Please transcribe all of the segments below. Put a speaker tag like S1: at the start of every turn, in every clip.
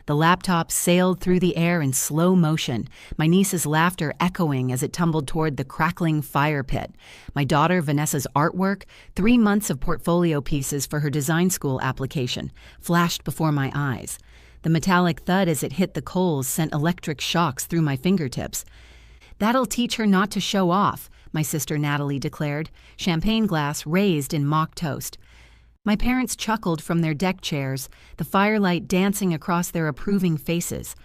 S1: The laptop sailed through the air in slow motion, my niece's laughter echoing as it tumbled toward the crackling fire pit. My daughter Vanessa's artwork, 3 months of portfolio pieces for her design school application, flashed before my eyes. The metallic thud as it hit the coals sent electric shocks through my fingertips. "That'll teach her not to show off," my sister Natalie declared, champagne glass raised in mock toast. My parents chuckled from their deck chairs, the firelight dancing across their approving faces.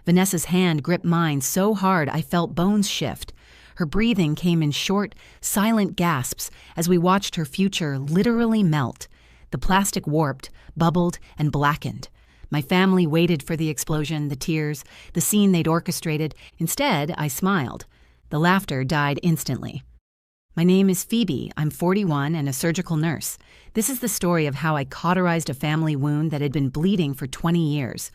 S1: Vanessa's hand gripped mine so hard I felt bones shift. Her breathing came in short, silent gasps as we watched her future literally melt. The plastic warped, bubbled, and blackened. My family waited for the explosion, the tears, the scene they'd orchestrated. Instead, I smiled. The laughter died instantly. "My name is Phoebe. I'm 41 and a surgical nurse. This is the story of how I cauterized a family wound that had been bleeding for 20 years.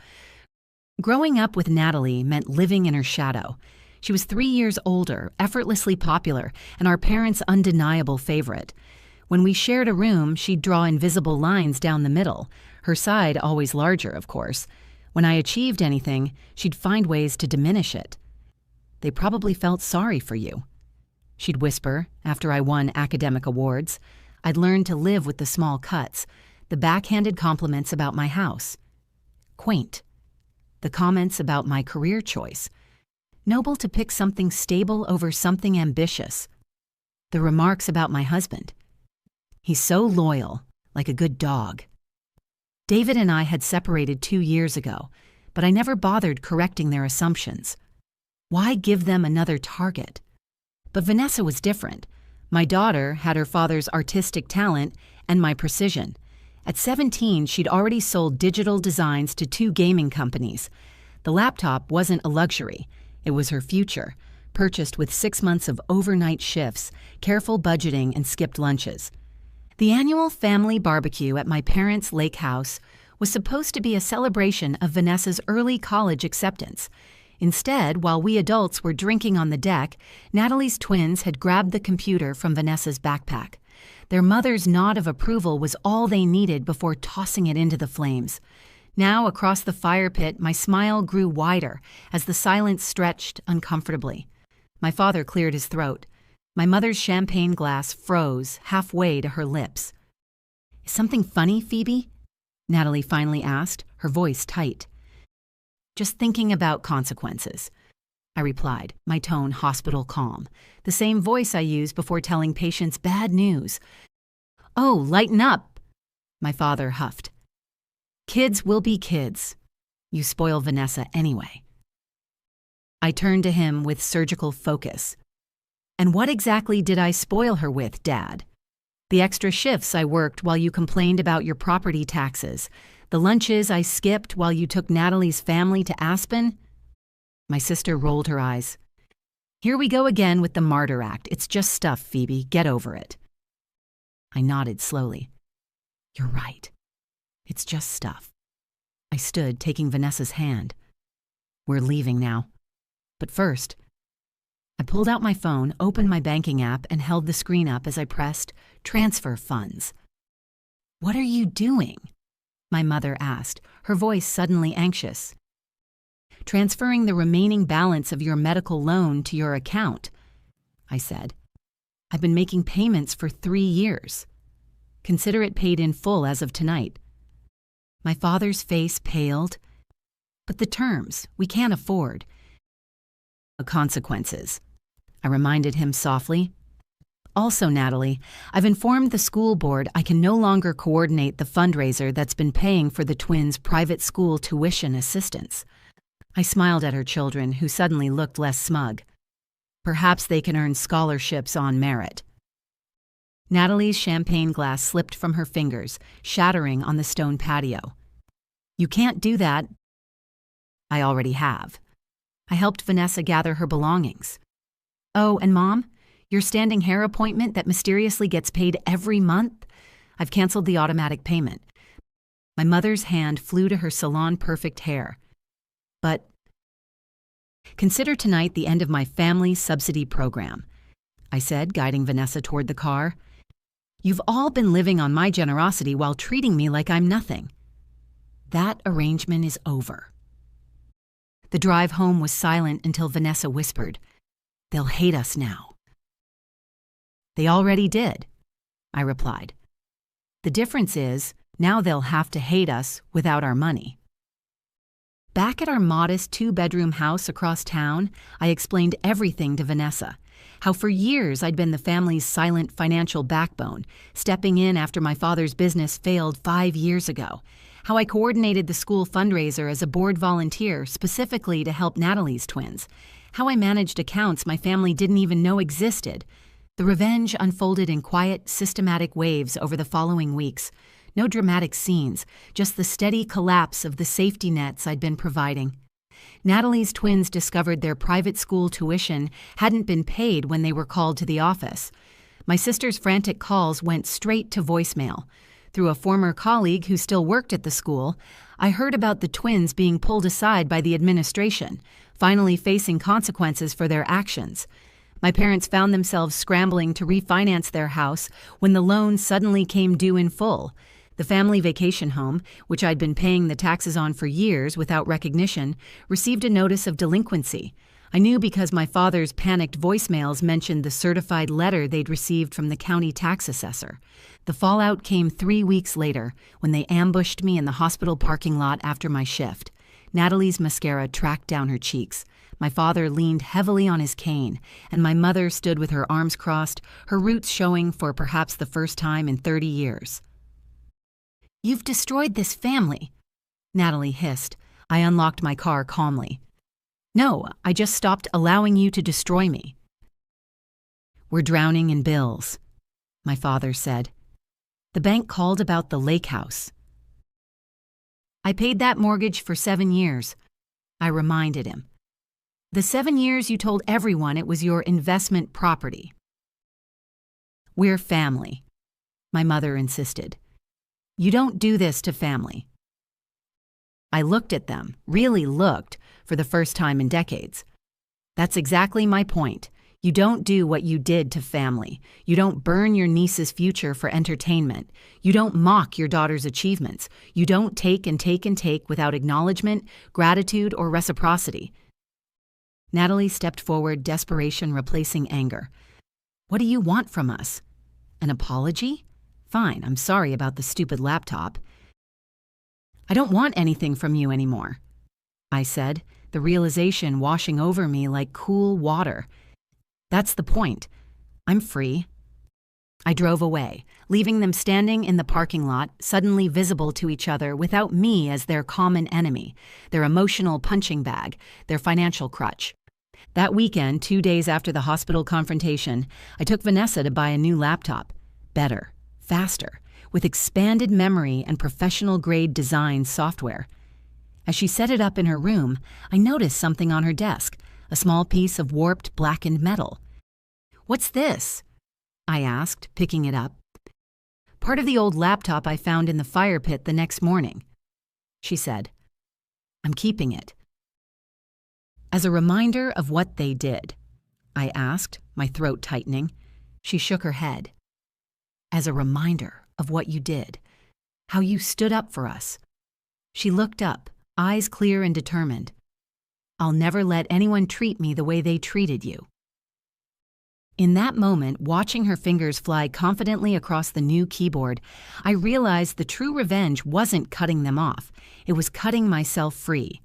S1: Growing up with Natalie meant living in her shadow. She was 3 years older, effortlessly popular, and our parents' undeniable favorite. When we shared a room, she'd draw invisible lines down the middle, her side always larger, of course. When I achieved anything, she'd find ways to diminish it. They probably felt sorry for you," she'd whisper after I won academic awards. I'd learned to live with the small cuts, the backhanded compliments about my house. Quaint. The comments about my career choice. Noble to pick something stable over something ambitious. The remarks about my husband. "He's so loyal, like a good dog." David and I had separated 2 years ago, but I never bothered correcting their assumptions. Why give them another target? But Vanessa was different. My daughter had her father's artistic talent and my precision. At 17, she'd already sold digital designs to 2 gaming companies. The laptop wasn't a luxury. It was her future, purchased with 6 months of overnight shifts, careful budgeting, and skipped lunches. The annual family barbecue at my parents' lake house was supposed to be a celebration of Vanessa's early college acceptance. Instead, while we adults were drinking on the deck, Natalie's twins had grabbed the computer from Vanessa's backpack. Their mother's nod of approval was all they needed before tossing it into the flames. Now, across the fire pit, my smile grew wider as the silence stretched uncomfortably. My father cleared his throat. My mother's champagne glass froze halfway to her lips. "Is something funny, Phoebe?" Natalie finally asked, her voice tight. "Just thinking about consequences," I replied, my tone hospital calm, the same voice I use before telling patients bad news. "Oh, lighten up," my father huffed. "Kids will be kids. You spoil Vanessa anyway." I turned to him with surgical focus. "And what exactly did I spoil her with, Dad? The extra shifts I worked while you complained about your property taxes, the lunches I skipped while you took Natalie's family to Aspen?" My sister rolled her eyes. "Here we go again with the martyr act. It's just stuff, Phoebe. Get over it." I nodded slowly. "You're right. It's just stuff." I stood, taking Vanessa's hand. "We're leaving now. But first," I pulled out my phone, opened my banking app, and held the screen up as I pressed transfer funds. "What are you doing?" my mother asked, her voice suddenly anxious. "Transferring the remaining balance of your medical loan to your account," I said. "I've been making payments for 3 years. Consider it paid in full as of tonight." My father's face paled. "But the terms, we can't afford." "The consequences," I reminded him softly. "Also, Natalie, I've informed the school board I can no longer coordinate the fundraiser that's been paying for the twins' private school tuition assistance." I smiled at her children, who suddenly looked less smug. "Perhaps they can earn scholarships on merit." Natalie's champagne glass slipped from her fingers, shattering on the stone patio. "You can't do that." "I already have." I helped Vanessa gather her belongings. "Oh, and Mom, your standing hair appointment that mysteriously gets paid every month? I've canceled the automatic payment." My mother's hand flew to her salon-perfect hair. "But consider tonight the end of my family subsidy program," I said, guiding Vanessa toward the car. "You've all been living on my generosity while treating me like I'm nothing. That arrangement is over." The drive home was silent until Vanessa whispered, "They'll hate us now." "They already did," I replied. "The difference is, now they'll have to hate us without our money." Back at our modest 2-bedroom house across town, I explained everything to Vanessa. How for years I'd been the family's silent financial backbone, stepping in after my father's business failed 5 years ago. How I coordinated the school fundraiser as a board volunteer specifically to help Natalie's twins. How I managed accounts my family didn't even know existed. The revenge unfolded in quiet, systematic waves over the following weeks. No dramatic scenes, just the steady collapse of the safety nets I'd been providing. Natalie's twins discovered their private school tuition hadn't been paid when they were called to the office. My sister's frantic calls went straight to voicemail. Through a former colleague who still worked at the school, I heard about the twins being pulled aside by the administration, finally facing consequences for their actions. My parents found themselves scrambling to refinance their house when the loan suddenly came due in full. The family vacation home, which I'd been paying the taxes on for years without recognition, received a notice of delinquency. I knew because my father's panicked voicemails mentioned the certified letter they'd received from the county tax assessor. The fallout came 3 weeks later when they ambushed me in the hospital parking lot after my shift. Natalie's mascara tracked down her cheeks. My father leaned heavily on his cane, and my mother stood with her arms crossed, her roots showing for perhaps the first time in 30 years. "You've destroyed this family," Natalie hissed. I unlocked my car calmly. "No, I just stopped allowing you to destroy me." "We're drowning in bills," my father said. "The bank called about the lake house." "I paid that mortgage for 7 years," I reminded him. "The 7 years you told everyone it was your investment property." "We're family," my mother insisted. "You don't do this to family." I looked at them, really looked, for the first time in decades. "That's exactly my point. You don't do what you did to family. You don't burn your niece's future for entertainment. You don't mock your daughter's achievements. You don't take and take and take without acknowledgement, gratitude, or reciprocity." Natalie stepped forward, desperation replacing anger. "What do you want from us? An apology? Fine, I'm sorry about the stupid laptop." "I don't want anything from you anymore," I said, the realization washing over me like cool water. "That's the point. I'm free." I drove away, leaving them standing in the parking lot, suddenly visible to each other without me as their common enemy, their emotional punching bag, their financial crutch. That weekend, 2 days after the hospital confrontation, I took Vanessa to buy a new laptop. Better. Faster, with expanded memory and professional-grade design software. As she set it up in her room, I noticed something on her desk, a small piece of warped, blackened metal. "What's this?" I asked, picking it up. "Part of the old laptop I found in the fire pit the next morning," she said. "I'm keeping it." "As a reminder of what they did?" I asked, my throat tightening. She shook her head. "As a reminder of what you did, how you stood up for us." She looked up, eyes clear and determined. "I'll never let anyone treat me the way they treated you." In that moment, watching her fingers fly confidently across the new keyboard, I realized the true revenge wasn't cutting them off. It was cutting myself free.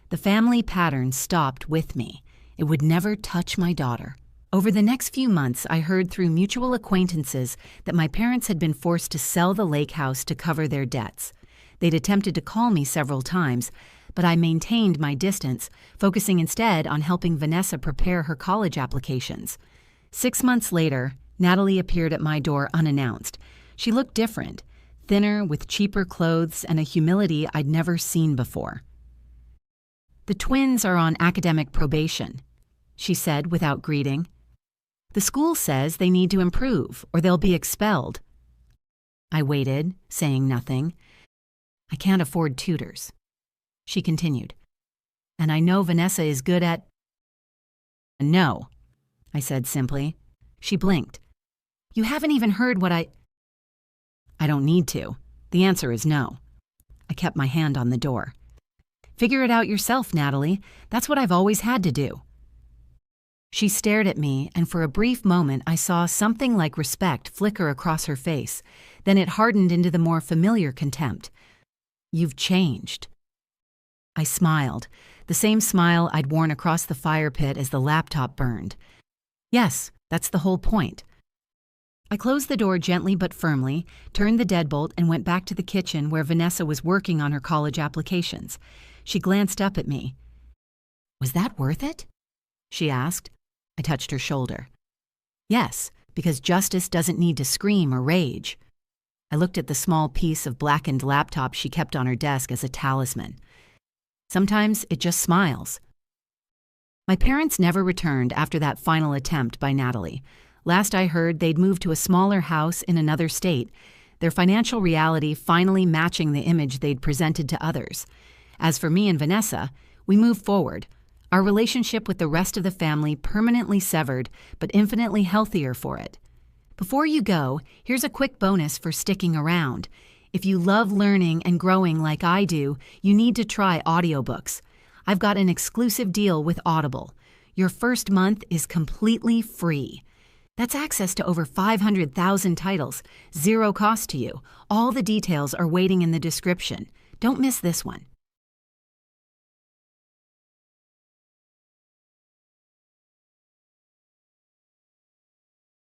S1: The family pattern stopped with me. It would never touch my daughter. Over the next few months, I heard through mutual acquaintances that my parents had been forced to sell the lake house to cover their debts. They'd attempted to call me several times, but I maintained my distance, focusing instead on helping Vanessa prepare her college applications. 6 months later, Natalie appeared at my door unannounced. She looked different, thinner, with cheaper clothes and a humility I'd never seen before. "The twins are on academic probation," she said without greeting. "The school says they need to improve or they'll be expelled." I waited, saying nothing. "I can't afford tutors," she continued. "And I know Vanessa is good at—" "No," I said simply. She blinked. "You haven't even heard what I—" "I don't need to. The answer is no." I kept my hand on the door. Figure it out yourself, Natalie. That's what I've always had to do. She stared at me, and for a brief moment I saw something like respect flicker across her face. Then it hardened into the more familiar contempt. You've changed. I smiled, the same smile I'd worn across the fire pit as the laptop burned. Yes, that's the whole point. I closed the door gently but firmly, turned the deadbolt, and went back to the kitchen where Vanessa was working on her college applications. She glanced up at me. Was that worth it? She asked. I touched her shoulder. Yes, because justice doesn't need to scream or rage. I looked at the small piece of blackened laptop she kept on her desk as a talisman. Sometimes it just smiles. My parents never returned after that final attempt by Natalie. Last I heard, they'd moved to a smaller house in another state, their financial reality finally matching the image they'd presented to others. As for me and Vanessa, we moved forward, our relationship with the rest of the family permanently severed, but infinitely healthier for it. Before you go, here's a quick bonus for sticking around. If you love learning and growing like I do, you need to try audiobooks. I've got an exclusive deal with Audible. Your first month is completely free. That's access to over 500,000 titles, zero cost to you. All the details are waiting in the description. Don't miss this one.